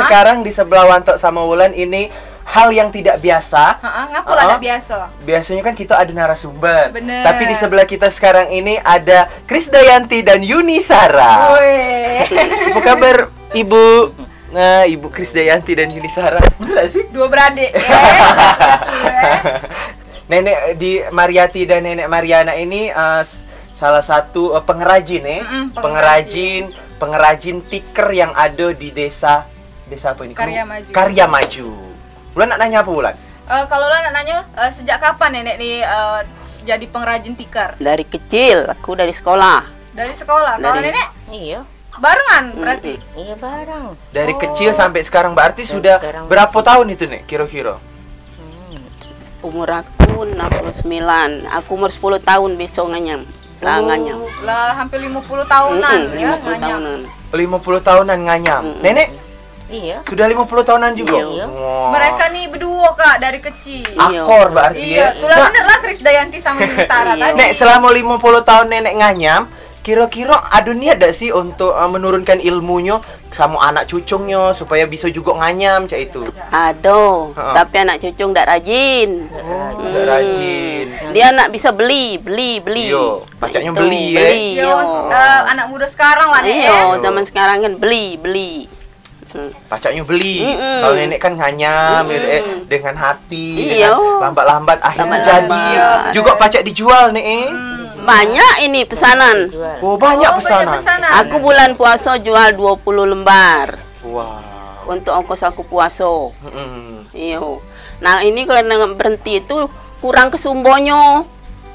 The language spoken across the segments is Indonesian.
sekarang di sebelah Wanto sama Wulan ini hal yang tidak biasa. Ngapa lah tidak biasa? Biasanya kan kita ada narasumber. Bener. Tapi di sebelah kita sekarang ini ada Krisdayanti dan Yuni Sara. Apa kabar Ibu? Nah, Ibu Krisdayanti dan Yuni Sara. Bener sih? Dua beradik. Nenek di Mariati dan Nenek Mariana ini salah satu pengrajin pengrajin tikar yang ada di desa apa ini? Karya Maju. Wulan nak nanya apa, Wulan? Kalau Wulan nak nanya, sejak kapan nenek nih jadi pengrajin tikar? Dari kecil, aku dari sekolah. Dari sekolah. Kalau nenek? Iya. Barengan berarti? Iya bareng. Dari kecil sampai sekarang berarti sudah berapa tahun itu, Nek? Kira-kira? Umur aku 69. Aku umur 10 tahun besok nganyam. Nganyam. Lah hampir 50 tahunan ya 50 tahunan. 50 tahunan nganyam. Nenek? Iya. Sudah 50 tahunan juga? Iya. Wow. Mereka nih berdua Kak dari kecil. Akor berarti Iya, ya? tulah bener lah Krisdayanti sama Yuni Sara tadi. Nek, selama 50 tahun nenek nganyam, kira-kira ada niat gak sih untuk menurunkan ilmunya sama anak cucungnya supaya bisa juga nganyam cak itu? Aduh, tapi anak cucung ndak rajin. Tidak rajin. Dia nak bisa beli. Yo, pacaknya Itu, beli ya. Yo, anak muda sekarang lah nih. Iya, zaman sekarang kan beli. Pacaknya beli. Kalau nenek kan nganyam dengan hati, Iya. dengan lambat-lambat akhirnya Lambat-lambat. jadi. Juga pacak dijual nih. Banyak ini pesanan. Oh, banyak pesanan. Aku bulan puasa jual 20 lembar. Wow. Untuk ongkos aku puasa. Mm-mm. Iya. Nah, ini kalau nak berhenti itu kurang kesumbonya.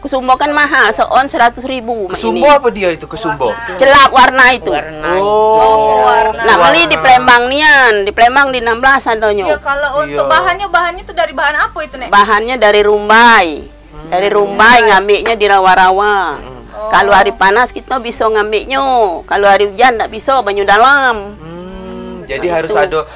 Kesumbo kan mahal, seon 100.000. Kesumbo apa dia itu kesumbo? Celak warna itu. Oh, warna. Nak beli di Palembang nian, di Palembang di 16 adanya. Ya kalau untuk bahannya itu dari bahan apa itu, Nek? Bahannya dari rumbai. Dari rumbai ngambilnya di rawa-rawa. Kalau hari panas kita bisa ngambilnya. Kalau hari hujan tak bisa banyu dalam. Jadi harus ada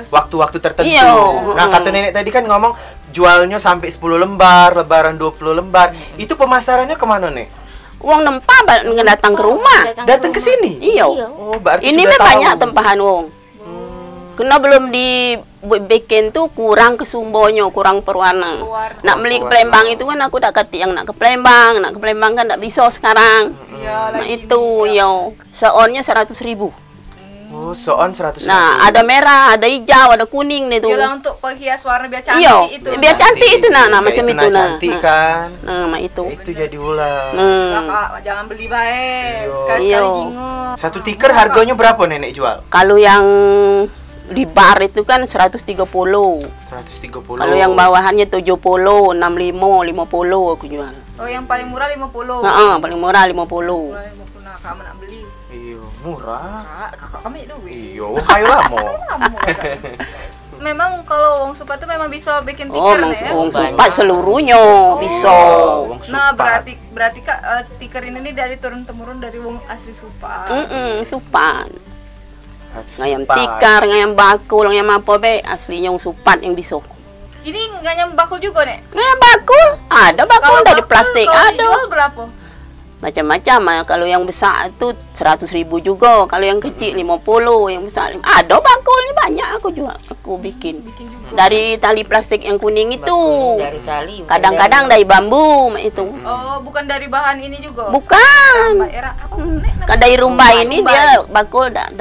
waktu-waktu tertentu. Iya. Nah, kata nenek tadi kan ngomong jualnya sampai 10 lembar, lebaran 20 lembar. Itu pemasarannya kemana, Nek? Uang nempa datang ke rumah. Datang ke sini? Iya. Oh, berarti Ini sudah mah tahu. banyak tempahan wong. Kena belum dibikin tuh kurang kesumbonya, kurang perwarna. Nak beli ke Palembang itu kan aku tak kati yang nak ke Palembang kan tak bisa sekarang. Nah itu yo, seonnya 100.000. Oh, seon 100.000. Nah, ada merah, ada hijau, ada kuning nih tuh. Yalah untuk penghias warna biar cantik Iya, itu. biar cantik itu nah macam itu itu nah. cantik kan. Nah, itu. Itu jadi ular. Lah, Kak, jangan beli baik. Sekali-sekali Iya. jingut. Satu tikar harganya berapa nenek jual? Kalau yang di bar itu kan 130. 130. Kalau yang bawahannya 70, 65, 50 aku jual. Oh, yang paling murah 50. Paling murah 50. Murah 50. Nah, kamu nak beli. Iya, murah. Kak, kakak kami duit. Iya, ayo lah mo. Memang kalau wong supa itu memang bisa bikin Oh, tikar nih ya. wong supat seluruhnya bisa. Nah, berarti Kak tikar ini dari turun temurun dari wong asli supa. Supat. Ngayam tikar, ngayam bakul, ngayam apa be aslinya wong supat yang bisa. Ini nggak nyam bakul juga, Nek? Ngayam bakul, ada bakul dari bakul, plastik kalau ada. dijual berapa? Macam-macam. Kalau yang besar itu 100.000 juga. Kalau yang kecil 50, yang besar ada bakulnya banyak aku jual. Aku bikin juga. dari tali plastik yang kuning itu. Dari tali. Kadang-kadang dari bambu itu. Oh, bukan dari bahan ini juga. Bukan. Era apa? Nek, Kadai rumbai ini dia bakul dak.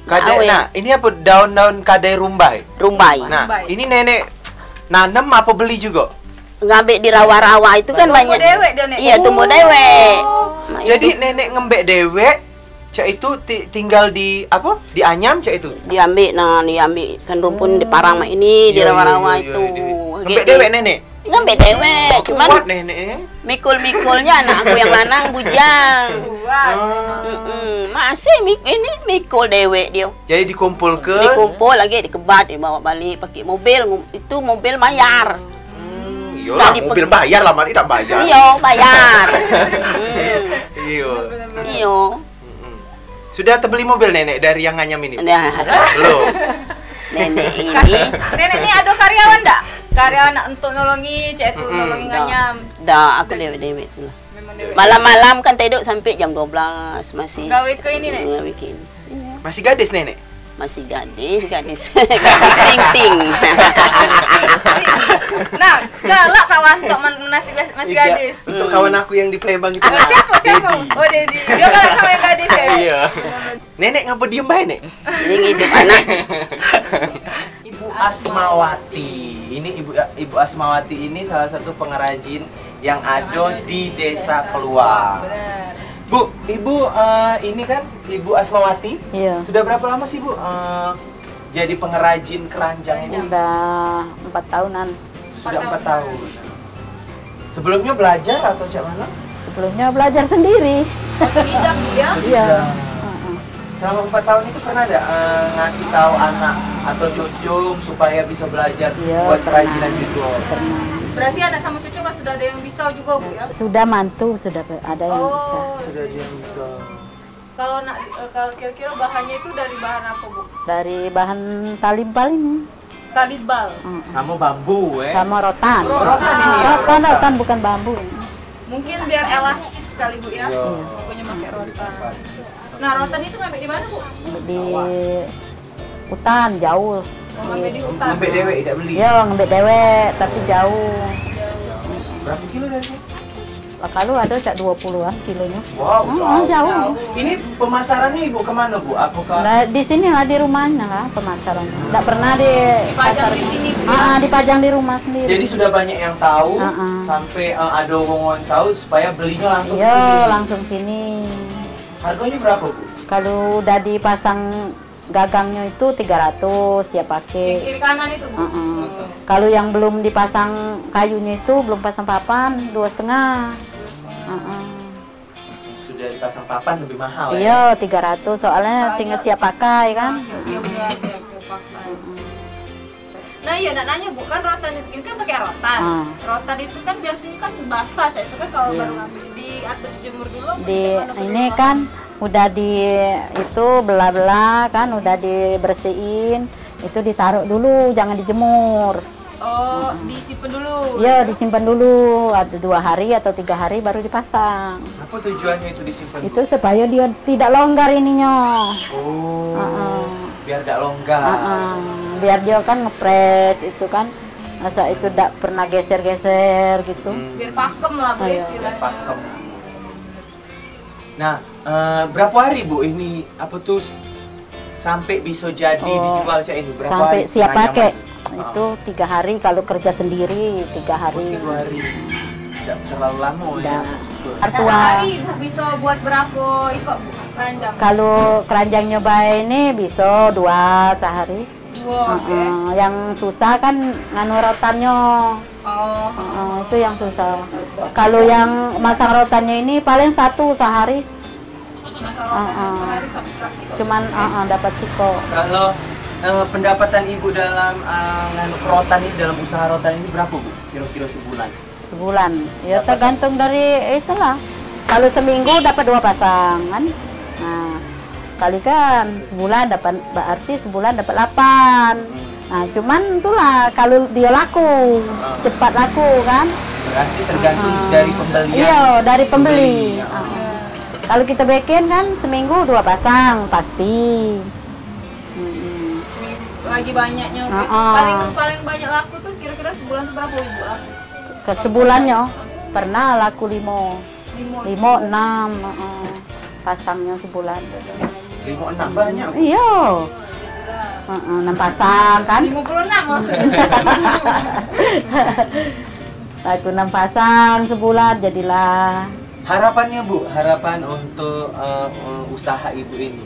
Kadai, nah, ini apa daun-daun kadai rumbai? Rumbai. Nah, ini nenek nanam apa beli juga? Ngambil di rawa-rawa itu kan banyak. dewek dia, Nek. Iya, tumbuh dewek. Nah, Jadi itu nenek ngembek dewek, cak itu tinggal di apa? Dianyam cak itu. diambil kan rumpun di parang mak ini di Iya, rawa-rawa iya, itu. iya. Ngembek dewek nenek. Ngambil dewek. Cuman Kuat nenek. mikul-mikulnya anak aku yang lanang bujang. Masih ini mikul dewek dia. Jadi dikumpulkan. Dikumpul lagi dikebat dibawa balik pakai mobil. Itu mobil bayar. Iyalah, mobil bayar lah, mari tak bayar. Iya, bayar. Iya. Iya. Sudah terbeli mobil nenek dari yang nganyam ini? Nah, Belum. nenek ini Nenek ini ada karyawan enggak? Karyawan untuk nolongi, cek itu nolongi nganyam. dah aku dewek-dewek tu lah. Memang dewek. Malam-malam kan tidur sampai jam 12 masih. Gawe ke ini, Nek. Bikin. Masih gadis nenek? Masih gadis, gadis ting-ting. Nah, galak kawan untuk masih Iya, gadis. Untuk kawan aku yang di Palembang itu. Siapa? Dedi. Oh, Dedi. Dia galak sama yang gadis ya? Iya. Nenek ngapa diem bae, Nek? Ini hidup anak. Ibu Asmawati. Ini Ibu Asmawati ini salah satu pengrajin yang ada di Desa Keluang. Benar. Bu, Ibu ini kan Ibu Asmawati. Iya. Sudah berapa lama sih, Bu? Jadi pengrajin keranjang ini? Udah 4 tahunan. Sudah 4 tahun. Sebelumnya belajar atau cak mana? Sebelumnya belajar sendiri. Otodidak ya? Iya. Selama 4 tahun itu pernah ada ngasih tahu anak atau cucu supaya bisa belajar Iya, buat pernah. kerajinan juga? Pernah. Berarti anak sama cucu kan sudah ada yang bisa juga, Bu ya? Sudah mantu, sudah ada yang bisa. Sudah dia bisa. Kalau kira-kira bahannya itu dari bahan apa, Bu? Dari bahan tali paling. Talibal. Sama bambu, Sama rotan. Rotan ini ya? Rotan bukan bambu. Mungkin biar elastis kali, Bu ya? Iya. Pokoknya pakai rotan. Nah, rotan itu ngambil di mana, Bu? Di hutan jauh. Oh, ngambil di hutan. Sampai dewek tidak beli. Iya, ngambil dewek tapi jauh. Berapa kilo dari sini? Kalau ada cak 20-an kilonya. Wow, Jauh. Ini pemasarannya Ibu kemana, Bu? Apakah Nah, di sini lah di rumahnya lah pemasarannya. Tidak pernah di Dipajang di sini, Bu ya? dipajang di rumah sendiri. jadi sudah banyak yang tahu Ah. sampai ada omongan tahu supaya belinya langsung ke Iya, sini. langsung sini. Harganya berapa, Bu? Kalau udah dipasang gagangnya itu 300 ya Yang pakai. kiri kanan itu, Bu. Kalau yang belum dipasang kayunya itu belum pasang papan 2,5. Sudah dipasang papan lebih mahal ya? Iya 300 soalnya tinggal siap pakai kan. Iya benar, ya, saya pakai. Nah, iya nak nanya, Bu, kan rotan ini kan pakai rotan. Rotan itu kan biasanya kan basah, saya itu kan kalau baru ngambil di atau dijemur dulu. apa Di gimana tuh ini dulu? kan udah di itu belah-belah kan udah dibersihin, itu ditaruh dulu jangan dijemur. Oh, disimpan dulu. Ya disimpan dulu ada 2 hari atau 3 hari baru dipasang. Apa tujuannya itu disimpan? Itu supaya dia tidak longgar ininya. Oh, biar tidak longgar. Biar dia kan ngepres itu kan masa itu tidak pernah geser-geser gitu. Biar pakem lah, Bu, Iya. istilahnya. Pakem. Nah, berapa hari, Bu, ini apa tuh sampai bisa jadi dijual cak ini? Berapa Sampai hari siap pengayaman? pakai itu 3 hari kalau kerja sendiri 3 hari. 3 hari. Tidak terlalu lama ya. cukup. Artua. Sehari Ibu bisa buat berapa ikut, Bu, keranjang? Kalau keranjangnya baik ini bisa 2 sehari. 2, oke. Yang susah kan nganu rotannya. Oh, Itu yang susah. Kalau yang masang rotannya ini paling 1 sehari. masa rotan sehari sampai sekali kok. Cuman dapat siko. Kalau pendapatan Ibu dalam rotan ini, dalam usaha rotan ini berapa, Bu? Kira-kira sebulan? Sebulan. Ya tergantung dari itulah. Kalau seminggu dapat 2 pasang kan. Nah, kali kan sebulan dapat berarti sebulan dapat 8. Nah, cuman itulah kalau dia laku, cepat laku kan. Berarti tergantung dari pembelian. Iya, dari pembeli. Pembeli, Kalau kita bikin kan seminggu 2 pasang pasti. Lagi banyaknya. Bu. Paling banyak laku tuh kira-kira sebulan tuh berapa, Ibu, laku? Ke sebulannya pernah laku 5, 6 pasangnya sebulan. 5-6 banyak. Iya. 6 pasang kan. 56 maksudnya. Laku 6 pasang sebulan jadilah. Harapannya, Bu, harapan untuk usaha Ibu ini.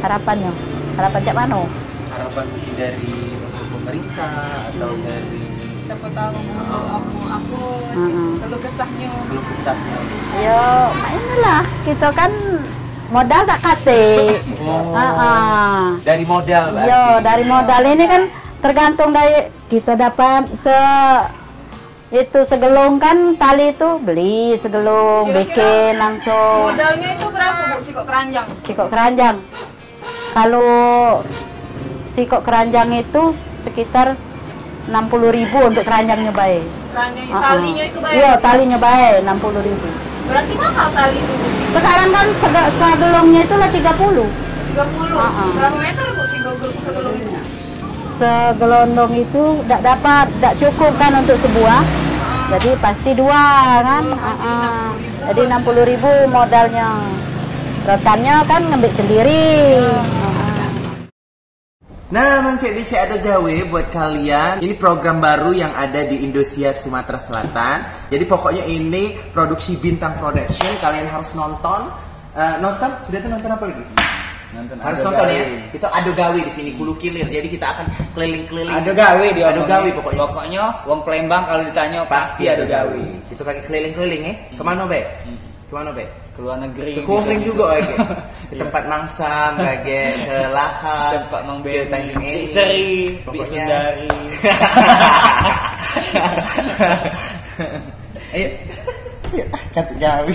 Harapannya. Harapan cak mano? Harapan mungkin dari untuk pemerintah atau dari Siapa tahu aku keluh kesahnya. belum besarnya. Yo, inilah kita kan modal tak kasih. Dari modal, berarti. Yo, dari modal ini kan tergantung dari kita dapat segelung kan tali itu beli segelung Kira-kira bikin langsung Modalnya itu berapa, Bu, sikok keranjang? sikok keranjang. Kalau sikok keranjang itu sekitar 60.000 untuk keranjangnya baik. Keranjangnya, talinya itu bayar. Iya, talinya baik 60.000. Berarti mahal tali itu. Sekarang kan segelungnya itu lah 30. 30. Berapa meter Bu segelung itu? Segelondong itu tidak dapat, tidak cukup kan untuk sebuah. Jadi pasti dua kan. Jadi 60.000 modalnya. Rotannya kan ngambil sendiri. Nah, Cek Dece ada gawe buat kalian. Ini program baru yang ada di Indosiar Sumatera Selatan. Jadi pokoknya ini produksi Bintang Production. Kalian harus nonton. Nonton? Sudah tuh nonton apa lagi? Harus nonton ya. Kita ado gawe di sini Hulu Kilir. Jadi kita akan keliling-keliling. Ado gawe dia. Ado gawe pokoknya. Pokoknya wong Palembang kalau ditanya pasti ado gawe. Kita kayak keliling-keliling ya. Kemana, Be? Kemana, Be? Ke luar negeri. Ke Kuhling juga lagi. Ke tempat Mangsam, lagi ke Lahar, tempat Mang ke Tanjung Eri. Seri, pokoknya. Ayo. Ayo, kata gawe.